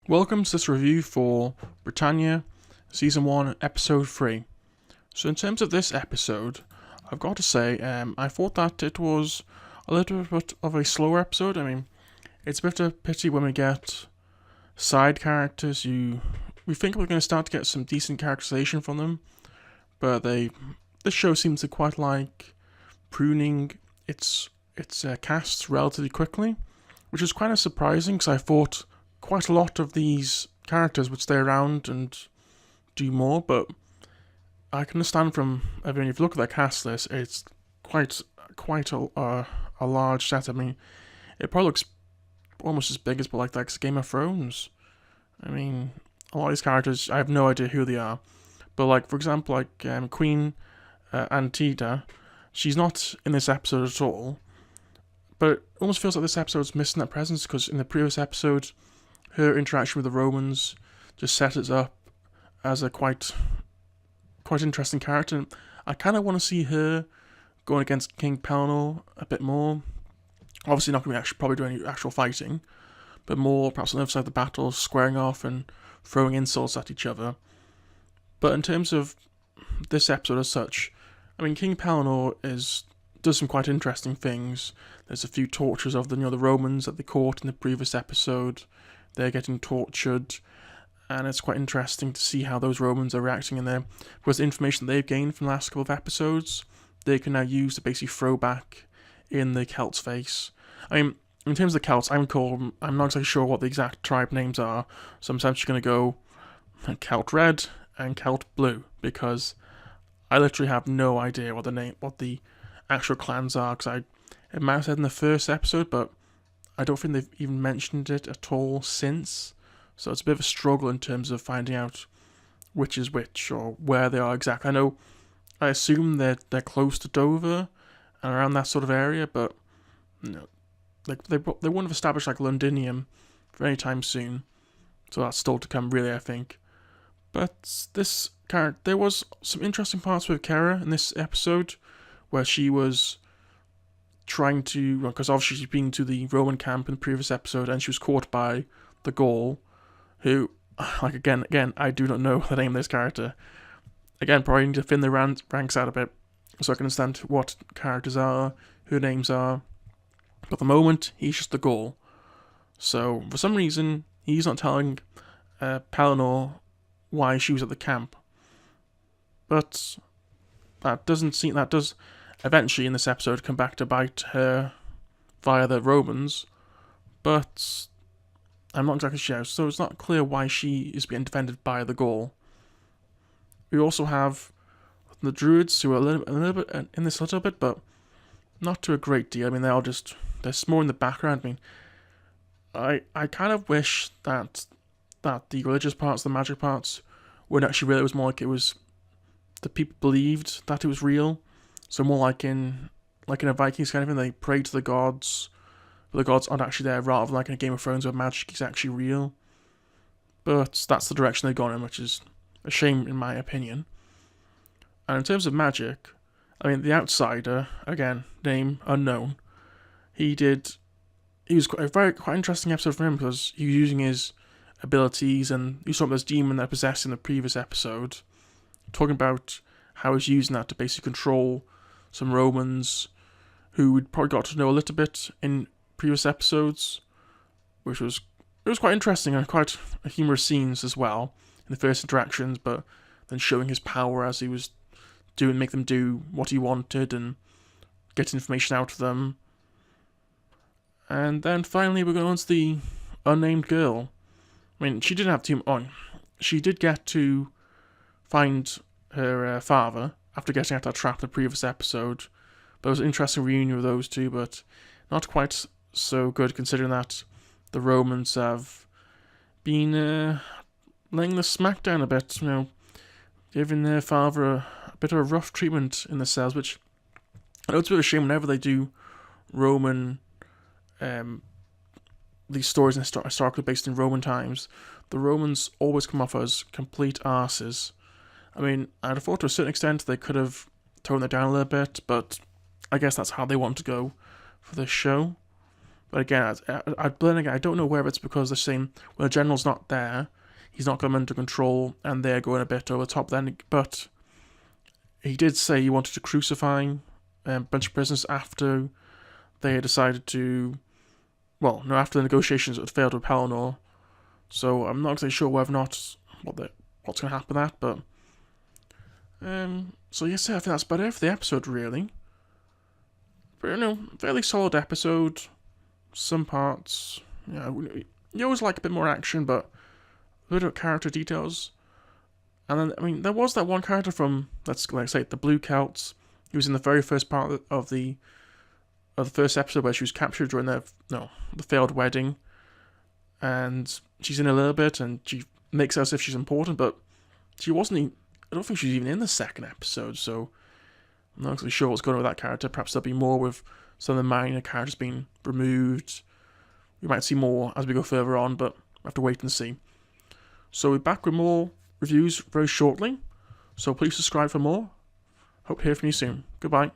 Welcome to this review for Britannia, Season 1, Episode 3. So in terms of this episode, I've got to say, I thought that it was a little bit of a slower episode. It's a bit of a pity when we get side characters. We think we're going to start to get some decent characterization from them, but this show seems to quite like pruning its casts relatively quickly, which is kind of surprising because I thought quite a lot of these characters would stay around and do more, but I can understand from, if you look at their cast list, it's quite a large set. It probably looks almost as big as like Game of Thrones. A lot of these characters, I have no idea who they are, but for example, Queen Antida, she's not in this episode at all, but it almost feels like this episode's missing that presence because in the previous episode, her interaction with the Romans just set us up as a quite interesting character. And I kind of want to see her going against King Pellinor a bit more. Obviously not going to probably do any actual fighting, but more perhaps on the other side of the battle, squaring off and throwing insults at each other. But in terms of this episode as such, King Pellinor does some quite interesting things. There's a few tortures of the Romans at the court in the previous episode. They're getting tortured, and it's quite interesting to see how those Romans are reacting in there. Because the information they've gained from the last couple of episodes, they can now use to basically throw back in the Celts' face. In terms of the Celts, I'm not exactly sure what the exact tribe names are, so I'm just going to go Celt Red and Celt Blue, because I literally have no idea what the actual clans are, because it might have said in the first episode, but I don't think they've even mentioned it at all since, so it's a bit of a struggle in terms of finding out which is which or where they are exactly. I assume they're close to Dover and around that sort of area, but they won't have established Londinium for any time soon, so that's still to come, really, I think. But this character, there was some interesting parts with Kera in this episode where she was trying to, because obviously she's been to the Roman camp in the previous episode and she was caught by the Gaul, who, again, I do not know the name of this character. Again, probably need to thin the ranks out a bit so I can understand what characters are, who names are. But at the moment, he's just the Gaul. So, for some reason, he's not telling Pellinor why she was at the camp. But that does eventually in this episode come back to bite her via the Romans, but I'm not exactly sure, so it's not clear why she is being defended by the Gaul. We also have the Druids, who are a little bit in this a little bit, but not to a great deal. They're more in the background. I kind of wish that the religious parts, the magic parts, weren't actually real. It was more like it was the people believed that it was real. So more like in a Vikings kind of thing, they pray to the gods, but the gods aren't actually there, rather than in a Game of Thrones where magic is actually real. But that's the direction they've gone in, which is a shame in my opinion. And in terms of magic, the Outsider, again, name unknown, he was quite interesting episode for him because he was using his abilities, and you saw this demon that possessed in the previous episode, talking about how he's using that to basically control some Romans who we'd probably got to know a little bit in previous episodes, which was quite interesting and quite humorous scenes as well in the first interactions, but then showing his power as he was make them do what he wanted and get information out of them. And then finally we're going on to the unnamed girl. She didn't have too on. She did get to find her father after getting out of that trap in the previous episode. But it was an interesting reunion with those two, but not quite so good considering that the Romans have been laying the smack down a bit, giving their father a bit of a rough treatment in the cells, which I know it's a bit of a shame whenever they do Roman, these stories historically based in Roman times, the Romans always come off as complete arses. I'd have thought to a certain extent they could have toned it down a little bit, but I guess that's how they want to go for this show. But again, I don't know whether it's because they're saying, well, the general's not there, he's not got them under control, and they're going a bit over the top then. But he did say he wanted to crucify a bunch of prisoners after they had decided to, well, no, after the negotiations had failed with Pelennor. So I'm not exactly sure whether or not what's going to happen with that, but so yes, I think that's about it for the episode, really. But fairly solid episode. Some parts, you always like a bit more action, but a bit of character details. And then, there was that one character from, let's say, the Blue Celts. He was in the very first part of the first episode where she was captured during the failed wedding, and she's in a little bit, and she makes it as if she's important, but she wasn't. I don't think she's even in the second episode, so I'm not actually sure what's going on with that character. Perhaps there'll be more with some of the minor characters being removed. We might see more as we go further on, but we'll have to wait and see. So we're back with more reviews very shortly, so please subscribe for more. Hope to hear from you soon. Goodbye.